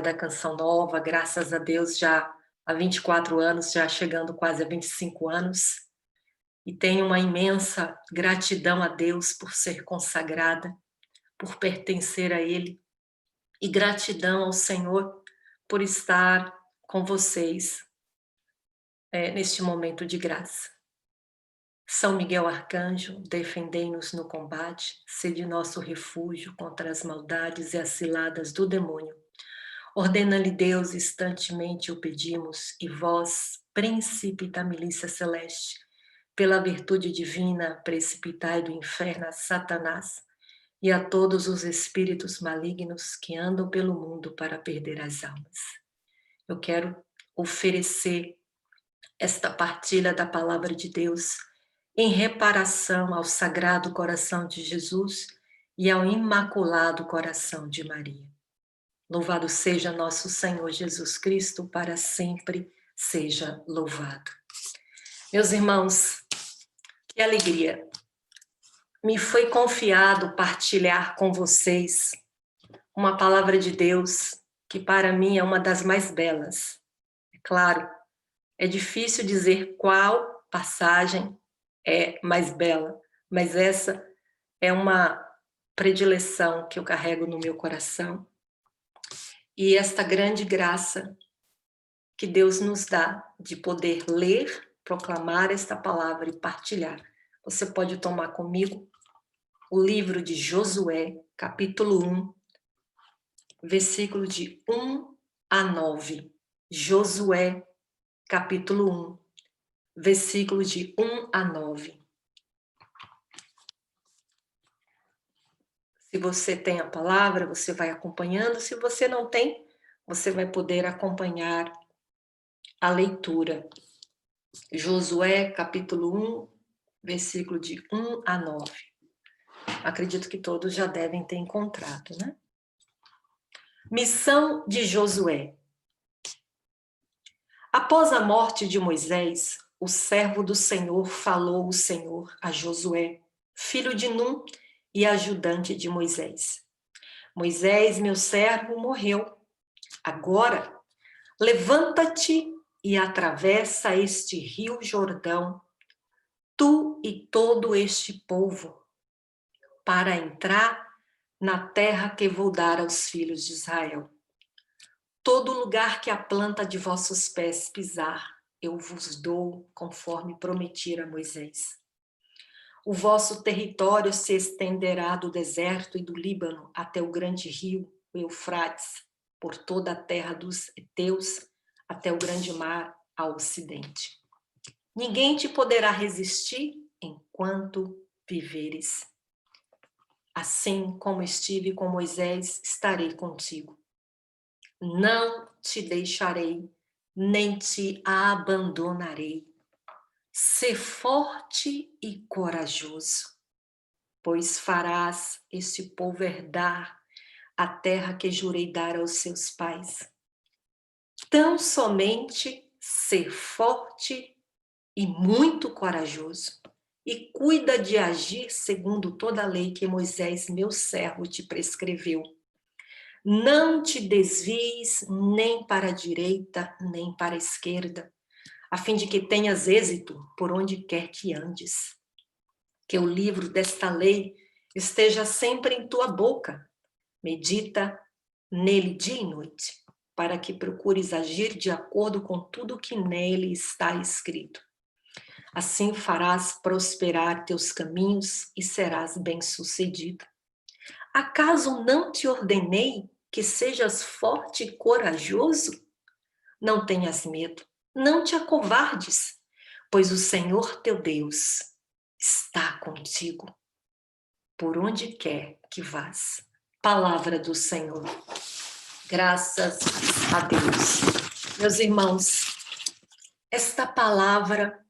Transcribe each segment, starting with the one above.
da Canção Nova, graças a Deus, já há 24 anos, já chegando quase a 25 anos, e tenho uma imensa gratidão a Deus por ser consagrada, por pertencer a Ele, e gratidão ao Senhor por estar com vocês neste momento de graça. São Miguel Arcanjo, defendei-nos no combate, sede nosso refúgio contra as maldades e as ciladas do demônio. Ordena-lhe Deus, instantemente o pedimos, e vós, príncipe da milícia celeste, pela virtude divina, precipitai do inferno a Satanás e a todos os espíritos malignos que andam pelo mundo para perder as almas. Eu quero oferecer esta partilha da palavra de Deus em reparação ao Sagrado Coração de Jesus e ao Imaculado Coração de Maria. Louvado seja nosso Senhor Jesus Cristo, para sempre seja louvado. Meus irmãos, que alegria! Me foi confiado partilhar com vocês uma palavra de Deus que para mim é uma das mais belas. É claro, é difícil dizer qual passagem é mais bela, mas essa é uma predileção que eu carrego no meu coração. E esta grande graça que Deus nos dá de poder ler, proclamar esta palavra e partilhar. Você pode tomar comigo o livro de Josué, capítulo 1, versículo de 1 a 9. Josué, capítulo 1, versículo de 1 a 9. Se você tem a palavra, você vai acompanhando. Se você não tem, você vai poder acompanhar a leitura. Josué, capítulo 1, versículo de 1 a 9. Acredito que todos já devem ter encontrado, né? Missão de Josué. Após a morte de Moisés, o servo do Senhor falou o Senhor a Josué, filho de Num e ajudante de Moisés. Moisés, meu servo, morreu. Agora, levanta-te e atravessa este rio Jordão, tu e todo este povo, para entrar na terra que vou dar aos filhos de Israel. Todo lugar que a planta de vossos pés pisar, eu vos dou, conforme prometi a Moisés. O vosso território se estenderá do deserto e do Líbano até o grande rio, o Eufrates, por toda a terra dos heteus, até o grande mar ao ocidente. Ninguém te poderá resistir enquanto viveres. Assim como estive com Moisés, estarei contigo. Não te deixarei, nem te abandonarei. Sê forte e corajoso, pois farás este povo herdar a terra que jurei dar aos seus pais. Tão somente ser forte e muito corajoso, e cuida de agir segundo toda a lei que Moisés, meu servo, te prescreveu. Não te desvies nem para a direita, nem para a esquerda, a fim de que tenhas êxito por onde quer que andes. Que o livro desta lei esteja sempre em tua boca. Medita nele dia e noite, para que procures agir de acordo com tudo que nele está escrito. Assim farás prosperar teus caminhos e serás bem-sucedido. Acaso não te ordenei que sejas forte e corajoso? Não tenhas medo, não te acovardes, pois o Senhor teu Deus está contigo, por onde quer que vás. Palavra do Senhor. Graças a Deus. Meus irmãos, esta palavra,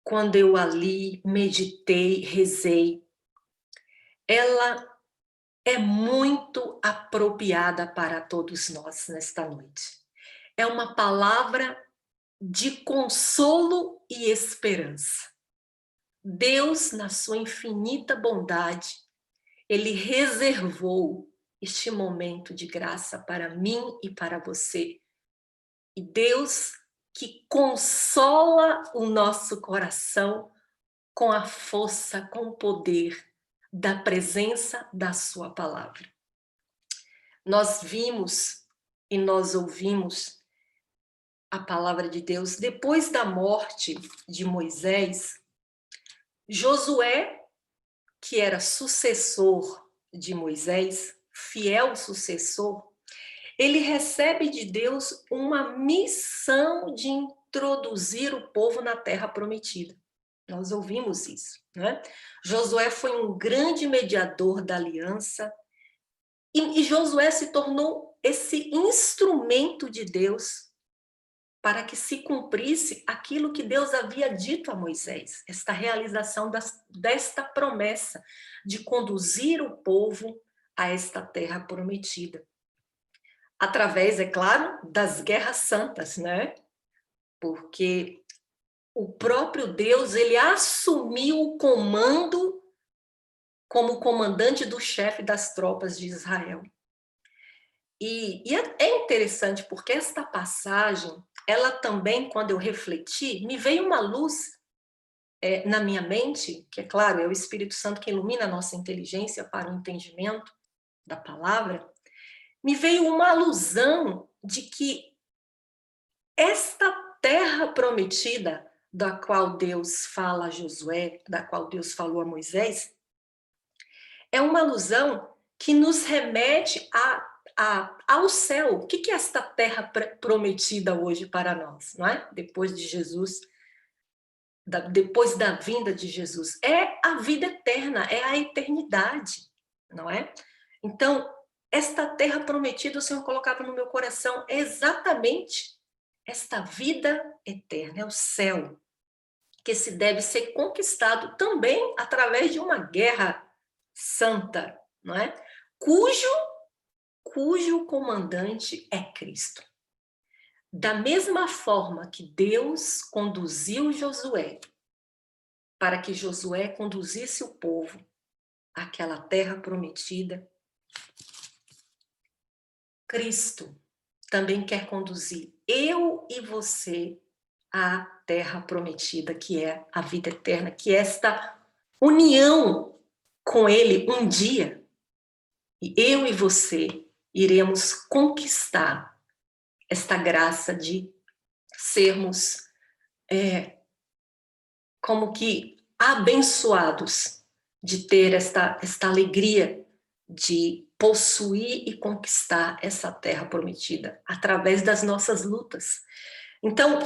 quando eu a li, meditei, rezei, ela é muito apropriada para todos nós nesta noite. É uma palavra de consolo e esperança. Deus, na sua infinita bondade, Ele reservou este momento de graça para mim e para você. E Deus que consola o nosso coração com a força, com o poder da presença da sua palavra. Nós vimos e nós ouvimos a palavra de Deus depois da morte de Moisés. Josué, que era sucessor de Moisés, fiel sucessor, ele recebe de Deus uma missão de introduzir o povo na terra prometida. Nós ouvimos isso, né? Josué foi um grande mediador da aliança e Josué se tornou esse instrumento de Deus para que se cumprisse aquilo que Deus havia dito a Moisés, esta realização desta promessa de conduzir o povo a esta terra prometida. Através, é claro, das guerras santas, né? Porque o próprio Deus, ele assumiu o comando como comandante do chefe das tropas de Israel. E é interessante porque esta passagem, ela também, quando eu refleti, me veio uma luz na minha mente, que é claro, é o Espírito Santo que ilumina a nossa inteligência para o entendimento da palavra, me veio uma alusão de que esta terra prometida, da qual Deus fala a Josué, da qual Deus falou a Moisés, é uma alusão que nos remete ao céu. O que é esta terra prometida hoje para nós, não é? Depois de Jesus, depois da vinda de Jesus. É a vida eterna, é a eternidade, não é? Então, esta terra prometida, o Senhor colocava no meu coração exatamente esta vida eterna, é o céu, que se deve ser conquistado também através de uma guerra santa, não é? Cujo comandante é Cristo. Da mesma forma que Deus conduziu Josué para que Josué conduzisse o povo àquela terra prometida, Cristo também quer conduzir eu e você à terra prometida, que é a vida eterna, que é esta união com Ele um dia. E eu e você iremos conquistar esta graça de sermos como que abençoados de ter esta alegria de possuir e conquistar essa terra prometida através das nossas lutas. Então,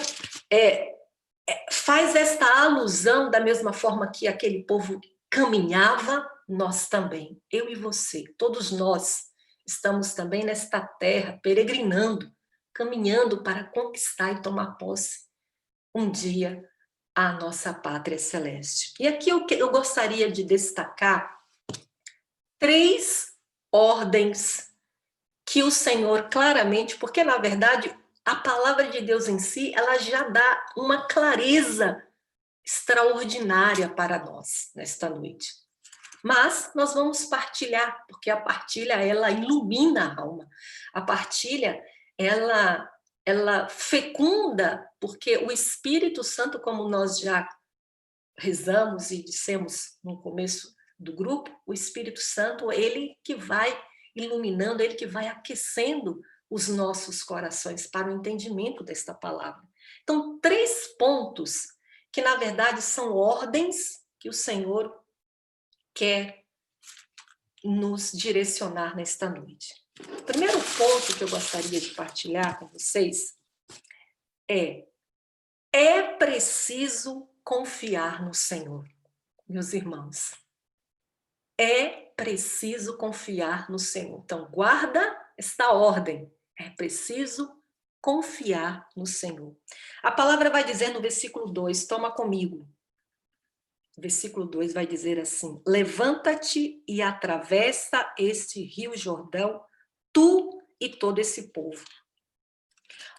faz esta alusão da mesma forma que aquele povo caminhava, nós também, eu e você, todos nós estamos também nesta terra, peregrinando, caminhando para conquistar e tomar posse um dia a nossa pátria celeste. E aqui eu gostaria de destacar 3 ordens que o Senhor claramente, porque na verdade a palavra de Deus em si, ela já dá uma clareza extraordinária para nós nesta noite. Mas nós vamos partilhar, porque a partilha, ela ilumina a alma. A partilha, ela fecunda, porque o Espírito Santo, como nós já rezamos e dissemos no começo do grupo, o Espírito Santo, ele que vai iluminando, ele que vai aquecendo os nossos corações para o entendimento desta palavra. Então, 3 pontos que, na verdade, são ordens que o Senhor quer nos direcionar nesta noite. O primeiro ponto que eu gostaria de partilhar com vocês é preciso confiar no Senhor. Meus irmãos, é preciso confiar no Senhor. Então, guarda esta ordem. É preciso confiar no Senhor. A palavra vai dizer no versículo 2, toma comigo. O versículo 2 vai dizer assim: levanta-te e atravessa este rio Jordão, tu e todo esse povo.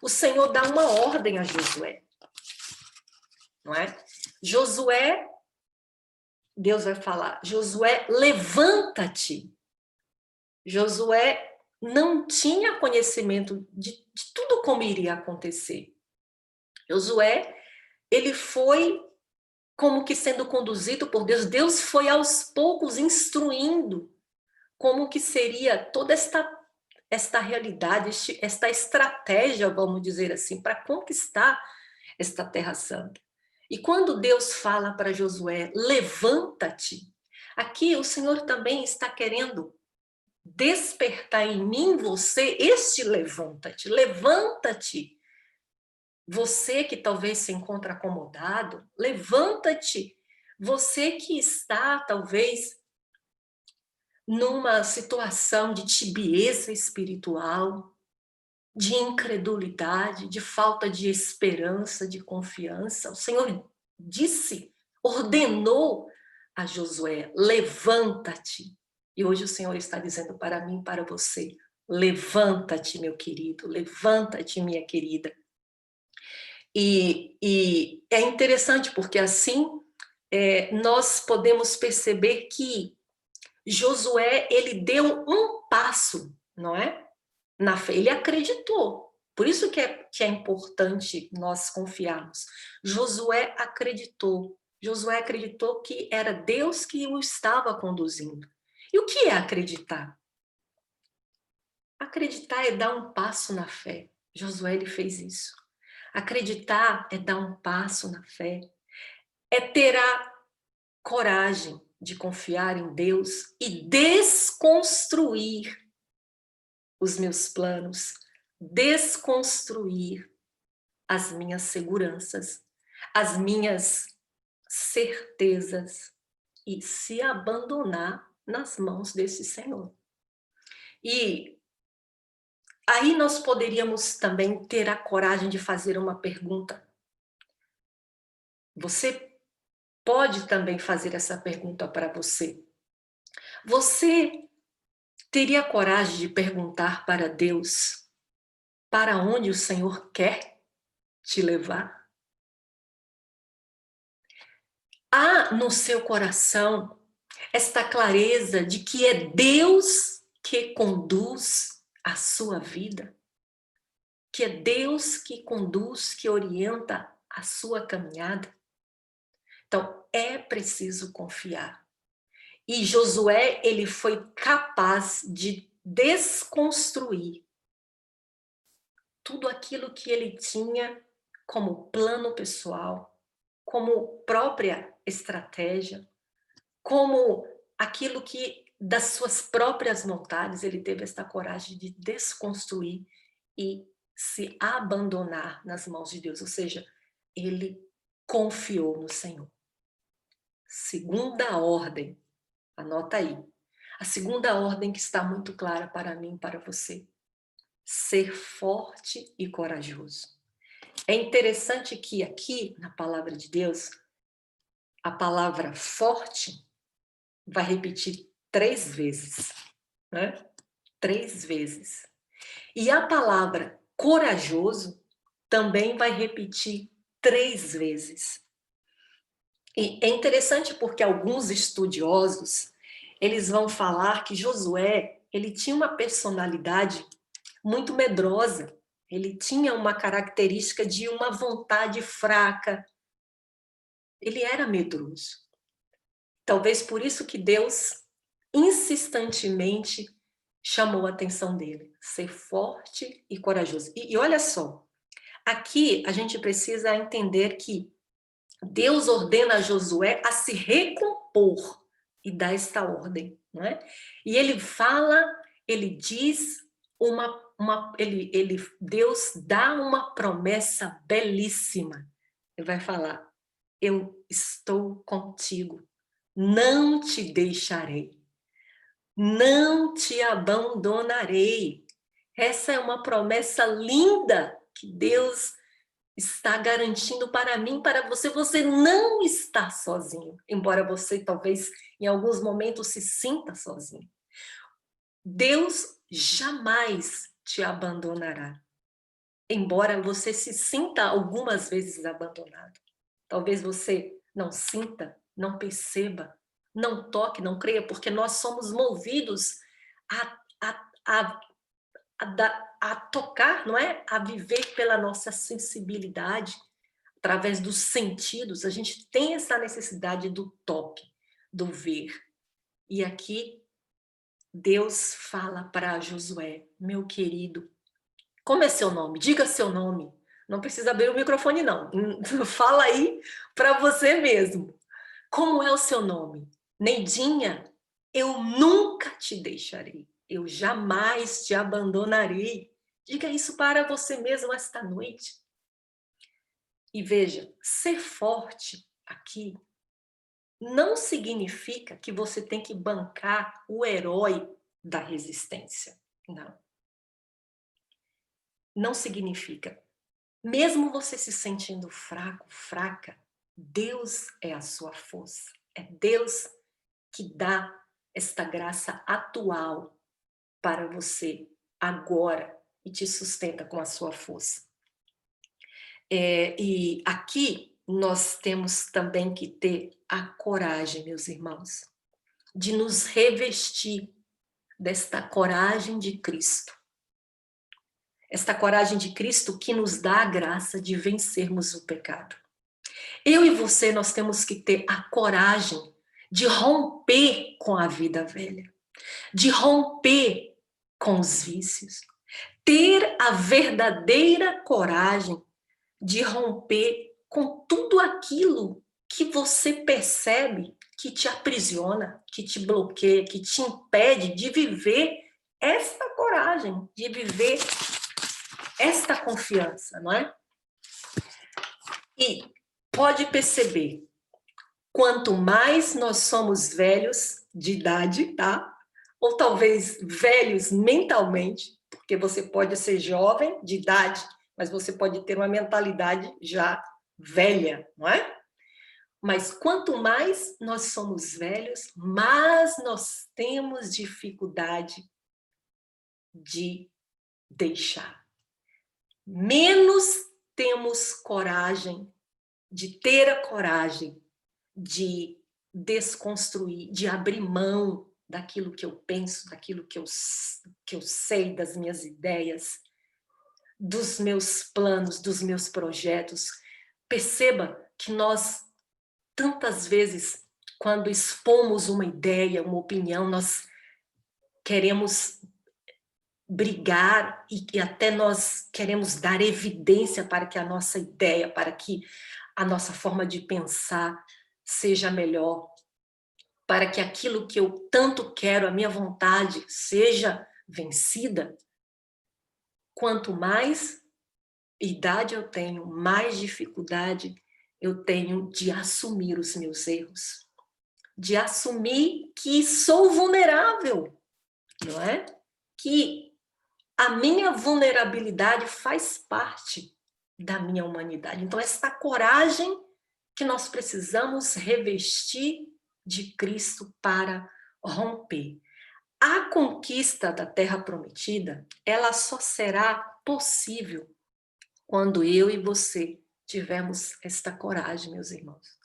O Senhor dá uma ordem a Josué, não é? Josué, Deus vai falar, Josué, levanta-te. Josué não tinha conhecimento de tudo como iria acontecer. Josué, ele foi como que sendo conduzido por Deus. Deus foi aos poucos instruindo como que seria toda esta realidade, esta estratégia, vamos dizer assim, para conquistar esta terra santa. E quando Deus fala para Josué, levanta-te, aqui o Senhor também está querendo despertar em mim, você, este levanta-te, levanta-te. Você que talvez se encontra acomodado, levanta-te. Você que está, talvez, numa situação de tibieza espiritual, de incredulidade, de falta de esperança, de confiança. O Senhor disse, ordenou a Josué, levanta-te. E hoje o Senhor está dizendo para mim, para você, levanta-te, meu querido, levanta-te, minha querida. E é interessante porque assim nós podemos perceber que Josué, ele deu um passo, não é? Na fé, ele acreditou. Por isso que é importante nós confiarmos. Josué acreditou. Josué acreditou que era Deus que o estava conduzindo. E o que é acreditar? Acreditar é dar um passo na fé. Josué, ele fez isso. Acreditar é dar um passo na fé. É ter a coragem de confiar em Deus e desconstruir os meus planos, desconstruir as minhas seguranças, as minhas certezas e se abandonar nas mãos desse Senhor. E aí nós poderíamos também ter a coragem de fazer uma pergunta. Você pode também fazer essa pergunta para você. Você teria coragem de perguntar para Deus para onde o Senhor quer te levar? Há no seu coração esta clareza de que é Deus que conduz a sua vida? Que é Deus que conduz, que orienta a sua caminhada? Então, é preciso confiar. E Josué, ele foi capaz de desconstruir tudo aquilo que ele tinha como plano pessoal, como própria estratégia, como aquilo que das suas próprias vontades ele teve esta coragem de desconstruir e se abandonar nas mãos de Deus, ou seja, ele confiou no Senhor. Segunda ordem, anota aí. A segunda ordem que está muito clara para mim e para você. Ser forte e corajoso. É interessante que aqui, na palavra de Deus, a palavra forte vai repetir 3 vezes, né? 3 vezes. E a palavra corajoso também vai repetir 3 vezes. E é interessante porque alguns estudiosos, eles vão falar que Josué, ele tinha uma personalidade muito medrosa. Ele tinha uma característica de uma vontade fraca. Ele era medroso. Talvez por isso que Deus insistentemente chamou a atenção dele. Ser forte e corajoso. E olha só, aqui a gente precisa entender que Deus ordena a Josué a se recompor e dá esta ordem, não é? E ele fala, ele diz Deus dá uma promessa belíssima. Ele vai falar: eu estou contigo, não te deixarei, não te abandonarei. Essa é uma promessa linda que Deus está garantindo para mim, para você. Você não está sozinho, embora você talvez em alguns momentos se sinta sozinho. Deus jamais te abandonará, embora você se sinta algumas vezes abandonado. Talvez você não sinta, não perceba, não toque, não creia, porque nós somos movidos a, a tocar, não é? A viver pela nossa sensibilidade, através dos sentidos. A gente tem essa necessidade do toque, do ver. E aqui Deus fala para Josué: meu querido, como é seu nome? Diga seu nome. Não precisa abrir o microfone, não. Fala aí para você mesmo. Como é o seu nome? Neidinha, eu nunca te deixarei. Eu jamais te abandonarei. Diga isso para você mesmo esta noite. E veja, ser forte aqui não significa que você tem que bancar o herói da resistência. Não. Não significa. Mesmo você se sentindo fraco, fraca, Deus é a sua força. É Deus que dá esta graça atual para você agora e te sustenta com a sua força. E aqui nós temos também que ter a coragem, meus irmãos, de nos revestir desta coragem de Cristo. Esta coragem de Cristo que nos dá a graça de vencermos o pecado. Eu e você, nós temos que ter a coragem de romper com a vida velha, de romper com os vícios, ter a verdadeira coragem de romper com tudo aquilo que você percebe que te aprisiona, que te bloqueia, que te impede de viver esta coragem, de viver esta confiança, não é? E pode perceber, quanto mais nós somos velhos de idade, tá? Ou talvez velhos mentalmente, porque você pode ser jovem de idade, mas você pode ter uma mentalidade já velha, não é? Mas quanto mais nós somos velhos, mais nós temos dificuldade de deixar. Menos temos coragem de ter a coragem de desconstruir, de abrir mão daquilo que eu penso, daquilo que eu sei, das minhas ideias, dos meus planos, dos meus projetos. Perceba que nós, tantas vezes, quando expomos uma ideia, uma opinião, nós queremos brigar e até nós queremos dar evidência para que a nossa ideia, para que a nossa forma de pensar seja melhor, para que aquilo que eu tanto quero, a minha vontade, seja vencida. Quanto mais idade eu tenho, mais dificuldade eu tenho de assumir os meus erros, de assumir que sou vulnerável, não é? Que a minha vulnerabilidade faz parte da minha humanidade. Então, essa coragem que nós precisamos revestir de Cristo para romper. A conquista da Terra Prometida, ela só será possível quando eu e você tivermos esta coragem, meus irmãos.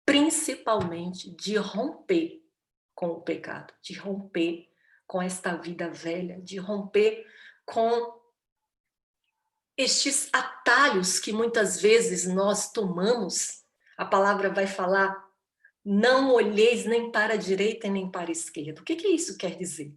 Principalmente de romper com o pecado, de romper com esta vida velha, de romper com estes atalhos que muitas vezes nós tomamos. A palavra vai falar: não olheis nem para a direita nem para a esquerda. O que isso quer dizer?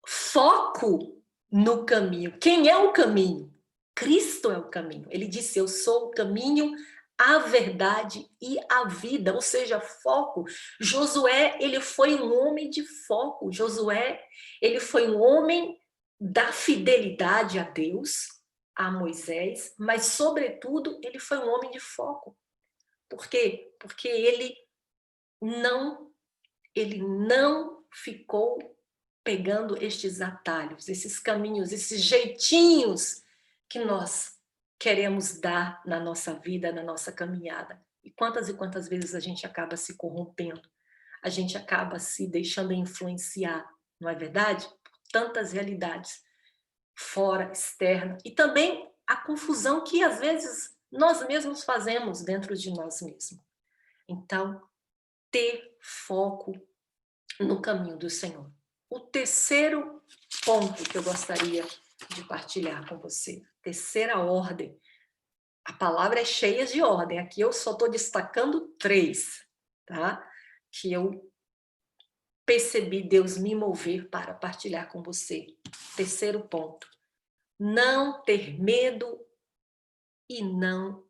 Foco no caminho. Quem é o caminho? Cristo é o caminho. Ele disse: eu sou o caminho, a verdade e a vida, ou seja, foco. Josué, ele foi um homem de foco. Josué, ele foi um homem da fidelidade a Deus, a Moisés, mas, sobretudo, ele foi um homem de foco. Por quê? Porque ele não ficou pegando estes atalhos, esses caminhos, esses jeitinhos que nós queremos dar na nossa vida, na nossa caminhada. E quantas vezes a gente acaba se corrompendo, a gente acaba se deixando influenciar, não é verdade? Por tantas realidades, fora, externa, e também a confusão que às vezes nós mesmos fazemos dentro de nós mesmos. Então, ter foco no caminho do Senhor. o terceiro ponto que eu gostaria de partilhar com você, terceira ordem. A palavra é cheia de ordem, aqui eu só estou destacando 3, tá? Que eu percebi Deus me mover para partilhar com você. Terceiro ponto, não ter medo e não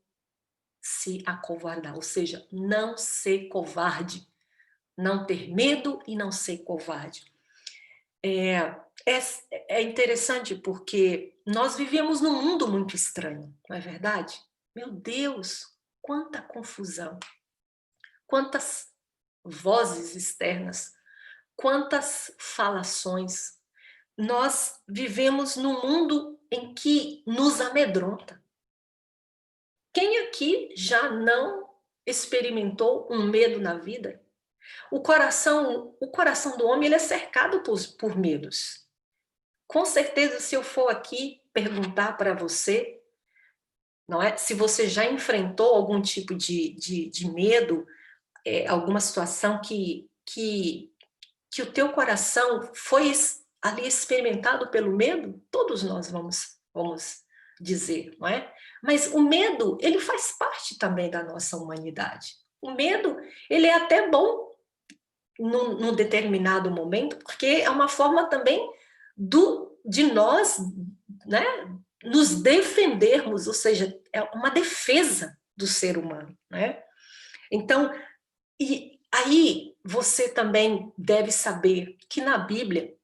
se acovardar, ou seja, não ser covarde. Não ter medo e não ser covarde. É interessante porque nós vivemos num mundo muito estranho, não é verdade? Meu Deus, quanta confusão, quantas vozes externas, quantas falações. Nós vivemos num mundo em que nos amedronta. Quem aqui já não experimentou um medo na vida? O coração do homem ele é cercado por medos. Com certeza, se eu for aqui perguntar para você, não é? Se você já enfrentou algum tipo de medo, alguma situação que o teu coração foi ali experimentado pelo medo, todos nós vamos dizer, não é? Mas o medo, ele faz parte também da nossa humanidade. O medo, ele é até bom num determinado momento, porque é uma forma também de nós, né, nos defendermos, ou seja, é uma defesa do ser humano, né? Então, e aí você também deve saber que na Bíblia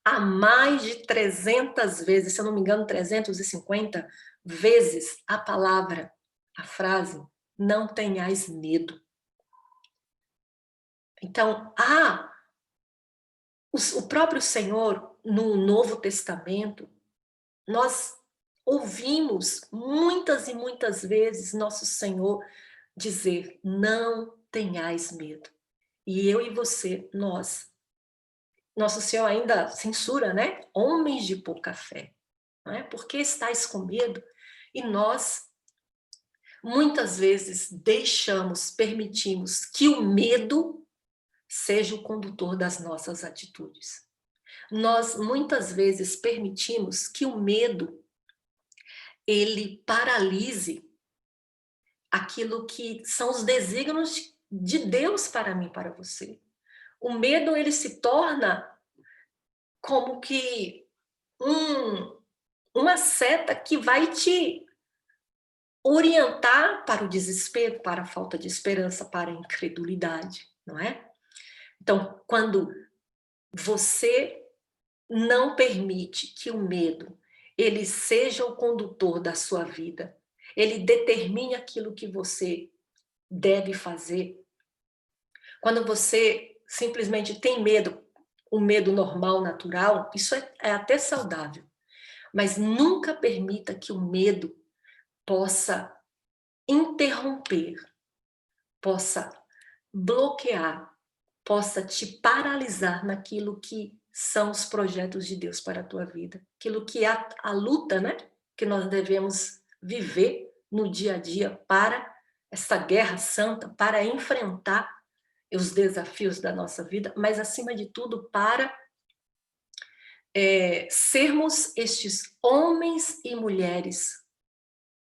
há mais de 300 vezes, se eu não me engano, 350 vezes a frase, não tenhais medo. Então, o próprio Senhor, no Novo Testamento, nós ouvimos muitas e muitas vezes nosso Senhor dizer, não tenhais medo. E eu e você, nosso Senhor ainda censura, né? Homens de pouca fé. Não é? Por que estáis com medo? E nós, muitas vezes, permitimos que o medo seja o condutor das nossas atitudes. Nós, muitas vezes, permitimos que o medo ele paralise aquilo que são os desígnios de Deus para mim, para você. O medo, ele se torna como que uma seta que vai te orientar para o desespero, para a falta de esperança, para a incredulidade, não é? Então, quando você não permite que o medo ele seja o condutor da sua vida, ele determine aquilo que você deve fazer. Quando você simplesmente tem medo, o medo normal, natural, isso é até saudável. Mas nunca permita que o medo possa interromper, possa bloquear, possa te paralisar naquilo que são os projetos de Deus para a tua vida. Aquilo que é a luta, né? Que nós devemos viver no dia a dia para essa guerra santa, para enfrentar os desafios da nossa vida, mas acima de tudo para sermos estes homens e mulheres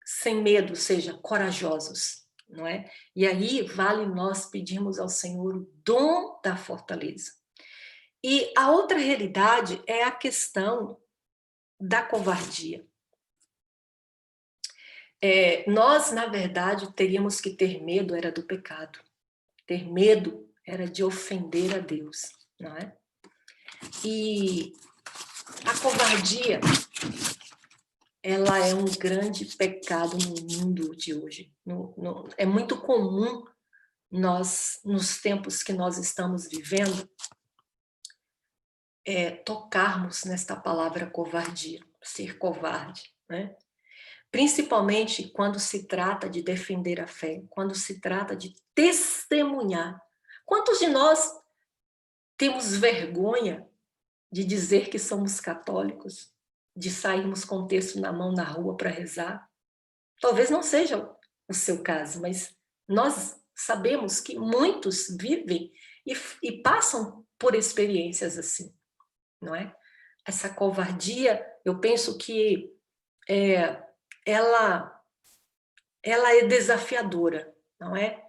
sem medo, seja corajosos, não é? E aí vale nós pedirmos ao Senhor o dom da fortaleza. E a outra realidade é a questão da covardia. Nós, na verdade, teríamos que ter medo, era do pecado. Ter medo era de ofender a Deus, não é? E a covardia, ela é um grande pecado no mundo de hoje. É muito comum nós, nos tempos que nós estamos vivendo, tocarmos nesta palavra covardia, ser covarde, né? Principalmente quando se trata de defender a fé, quando se trata de testemunhar. Quantos de nós temos vergonha de dizer que somos católicos, de sairmos com o texto na mão na rua para rezar? Talvez não seja o seu caso, mas nós sabemos que muitos vivem e passam por experiências assim. não é? Essa covardia, eu penso que ela é desafiadora, não é?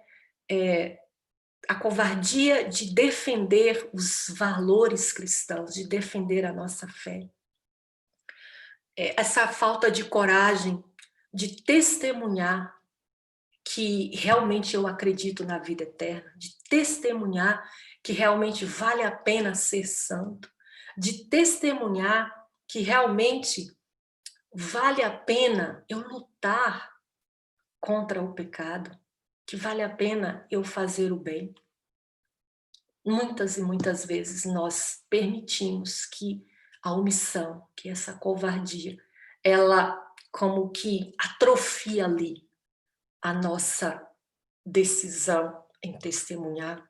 A covardia de defender os valores cristãos, de defender a nossa fé. Essa falta de coragem de testemunhar que realmente eu acredito na vida eterna, de testemunhar que realmente vale a pena ser santo, de testemunhar que realmente vale a pena eu lutar contra o pecado, que vale a pena eu fazer o bem. Muitas e muitas vezes nós permitimos que a omissão, que essa covardia, ela como que atrofia ali a nossa decisão em testemunhar.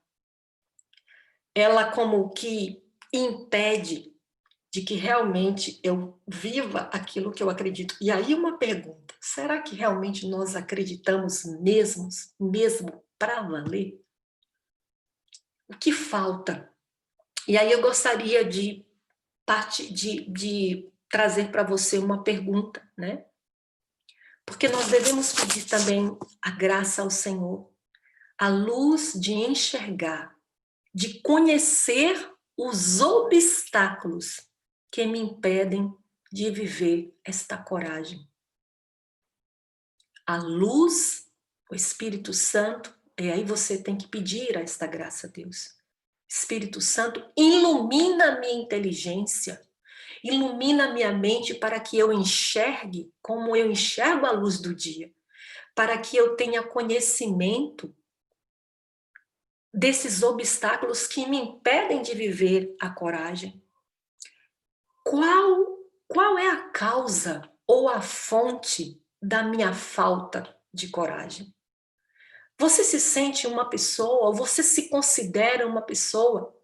Ela como que impede de que realmente eu viva aquilo que eu acredito. E aí uma pergunta, será que realmente nós acreditamos mesmo para valer? O que falta? E aí eu gostaria de trazer para você uma pergunta, né? Porque nós devemos pedir também a graça ao Senhor, a luz de enxergar, de conhecer os obstáculos que me impedem de viver esta coragem. A luz, o Espírito Santo, e aí você tem que pedir esta graça a Deus. Espírito Santo, ilumina a minha inteligência, ilumina a minha mente para que eu enxergue como eu enxergo a luz do dia, para que eu tenha conhecimento desses obstáculos que me impedem de viver a coragem. Qual é a causa ou a fonte da minha falta de coragem? Você se sente uma pessoa, ou você se considera uma pessoa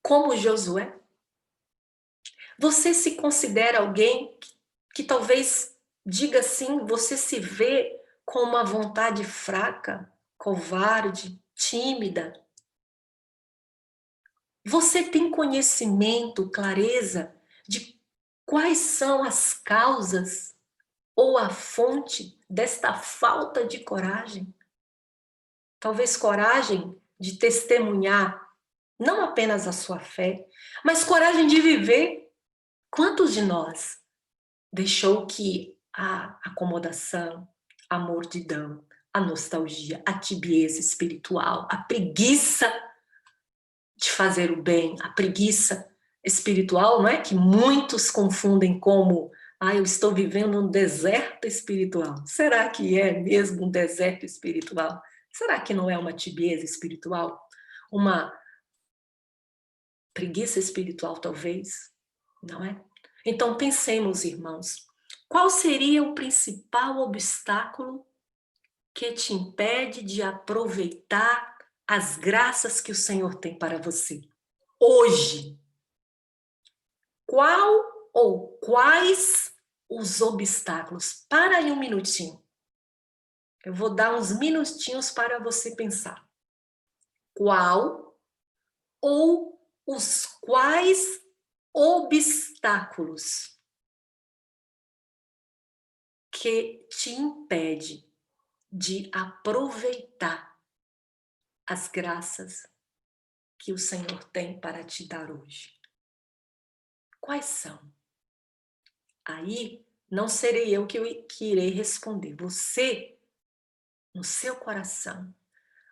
como Josué? Você se considera alguém que talvez diga assim, você se vê com uma vontade fraca, covarde, tímida? Você tem conhecimento, clareza de quais são as causas ou a fonte desta falta de coragem? Talvez coragem de testemunhar não apenas a sua fé, mas coragem de viver. Quantos de nós deixou que a acomodação, a mordidão, a nostalgia, a tibieza espiritual, a preguiça de fazer o bem, a preguiça espiritual, não é? Que muitos confundem como eu estou vivendo um deserto espiritual. Será que é mesmo um deserto espiritual? Será que não é uma tibieza espiritual? Uma preguiça espiritual, talvez? Não é? Então, pensemos, irmãos, qual seria o principal obstáculo que te impede de aproveitar as graças que o Senhor tem para você hoje? Qual ou quais os obstáculos? Para aí um minutinho. Eu vou dar uns minutinhos para você pensar. Qual ou os quais obstáculos que te impede de aproveitar as graças que o Senhor tem para te dar hoje? Quais são? Aí não serei eu que irei responder. Você, no seu coração,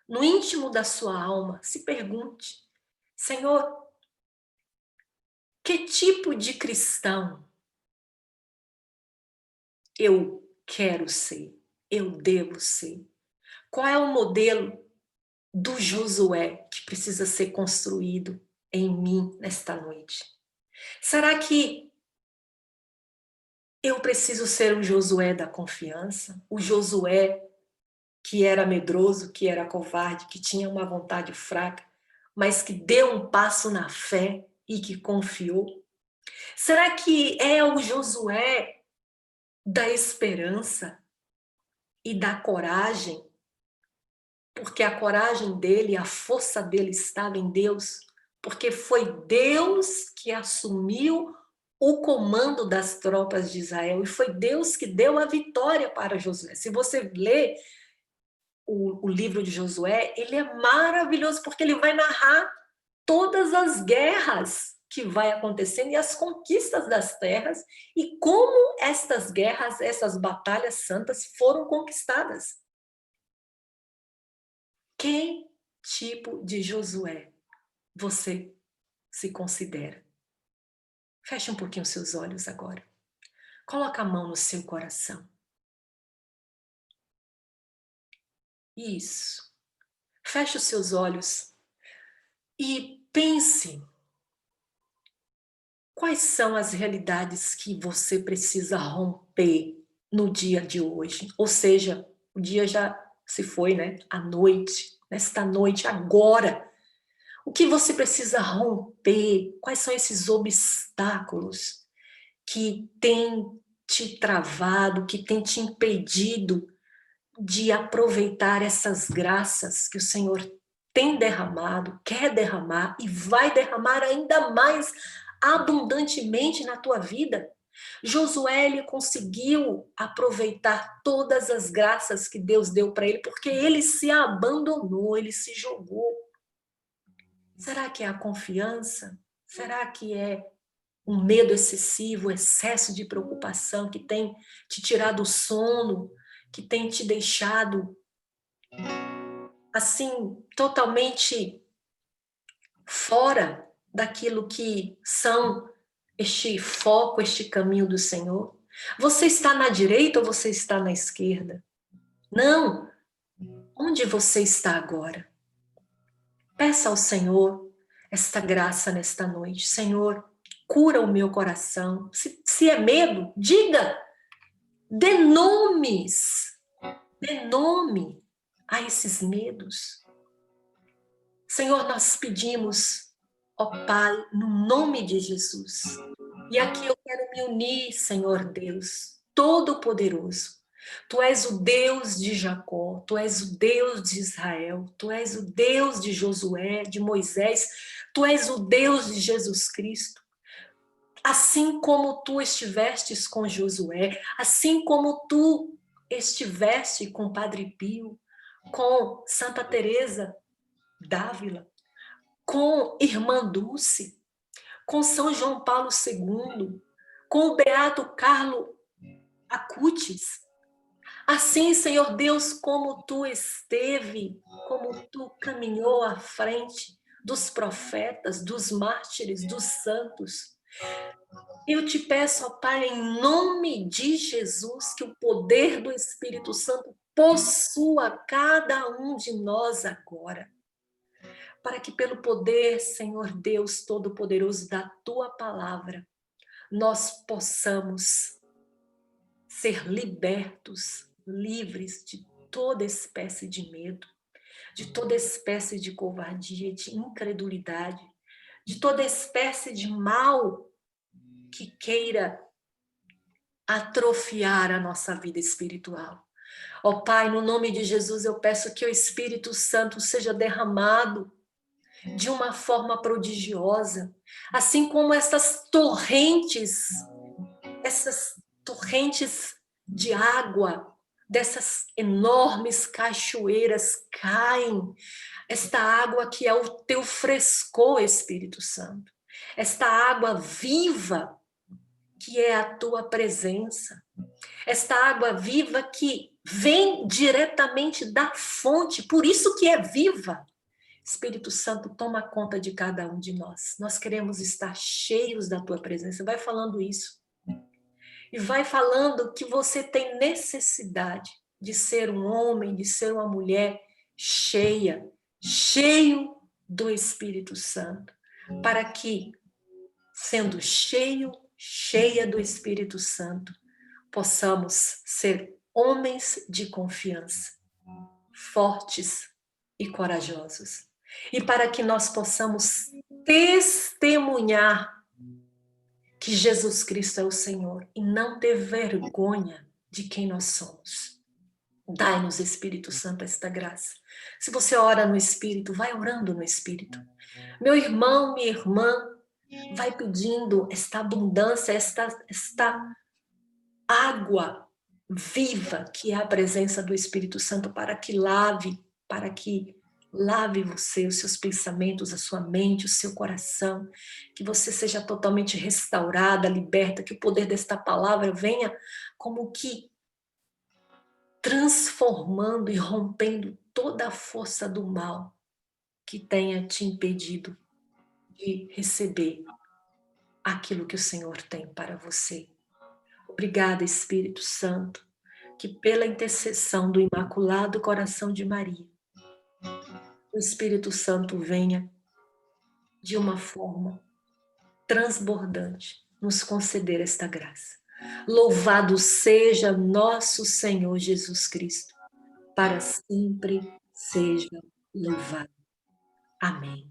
no íntimo da sua alma, se pergunte: Senhor, que tipo de cristão eu quero ser? Eu devo ser? Qual é o modelo do Josué que precisa ser construído em mim nesta noite? Será que eu preciso ser o Josué da confiança? O Josué que era medroso, que era covarde, que tinha uma vontade fraca, mas que deu um passo na fé e que confiou? Será que é o Josué da esperança e da coragem? Porque a coragem dele, a força dele estava em Deus, porque foi Deus que assumiu o comando das tropas de Israel, e foi Deus que deu a vitória para Josué. Se você ler o livro de Josué, ele é maravilhoso, porque ele vai narrar todas as guerras que vai acontecendo e as conquistas das terras, e como estas guerras, essas batalhas santas foram conquistadas. Que tipo de Josué você se considera? Feche um pouquinho os seus olhos agora. Coloca a mão no seu coração. Isso. Feche os seus olhos e pense quais são as realidades que você precisa romper no dia de hoje. Ou seja, o dia já se foi, né? À noite, nesta noite, agora. O que você precisa romper? Quais são esses obstáculos que têm te travado, que têm te impedido de aproveitar essas graças que o Senhor tem derramado, quer derramar e vai derramar ainda mais abundantemente na tua vida? Josué, ele conseguiu aproveitar todas as graças que Deus deu para ele, porque ele se abandonou, ele se jogou. Será que é a confiança? Será que é um medo excessivo, excesso de preocupação que tem te tirado o sono, que tem te deixado assim totalmente fora daquilo que são este foco, este caminho do Senhor? Você está na direita ou você está na esquerda? Não. Onde você está agora? Peça ao Senhor esta graça nesta noite. Senhor, cura o meu coração. Se é medo, diga. Dê nomes. Dê nome a esses medos. Senhor, nós pedimos, ó Pai, no nome de Jesus. E aqui eu quero me unir, Senhor Deus, Todo-Poderoso. Tu és o Deus de Jacó, tu és o Deus de Israel, tu és o Deus de Josué, de Moisés, tu és o Deus de Jesus Cristo. Assim como tu estivestes com Josué, assim como tu estiveste com Padre Pio, com Santa Teresa d'Ávila, com Irmã Dulce, com São João Paulo II, com o Beato Carlo Acutis. Assim, Senhor Deus, como tu esteve, como tu caminhou à frente dos profetas, dos mártires, dos santos. Eu te peço, ó Pai, em nome de Jesus, que o poder do Espírito Santo possua cada um de nós agora, para que pelo poder, Senhor Deus Todo-Poderoso, da tua palavra, nós possamos ser libertos, livres de toda espécie de medo, de toda espécie de covardia, de incredulidade, de toda espécie de mal que queira atrofiar a nossa vida espiritual. Ó Pai, no nome de Jesus, eu peço que o Espírito Santo seja derramado de uma forma prodigiosa, assim como essas torrentes de água, dessas enormes cachoeiras caem, esta água que é o teu frescor, Espírito Santo, esta água viva que é a tua presença, esta água viva que vem diretamente da fonte, por isso que é viva. Espírito Santo, toma conta de cada um de nós. Nós queremos estar cheios da tua presença. Vai falando isso. E vai falando que você tem necessidade de ser um homem, de ser uma mulher cheio do Espírito Santo, para que, sendo cheia do Espírito Santo, possamos ser homens de confiança, fortes e corajosos. E para que nós possamos testemunhar que Jesus Cristo é o Senhor e não ter vergonha de quem nós somos. Dai-nos, Espírito Santo, esta graça. Se você ora no Espírito, vai orando no Espírito. Meu irmão, minha irmã, vai pedindo esta abundância, esta água viva que é a presença do Espírito Santo para que lave você, os seus pensamentos, a sua mente, o seu coração, que você seja totalmente restaurada, liberta, que o poder desta palavra venha como que transformando e rompendo toda a força do mal que tenha te impedido de receber aquilo que o Senhor tem para você. Obrigada, Espírito Santo, que pela intercessão do Imaculado Coração de Maria, o Espírito Santo venha de uma forma transbordante nos conceder esta graça. Louvado seja nosso Senhor Jesus Cristo, para sempre seja louvado. Amém.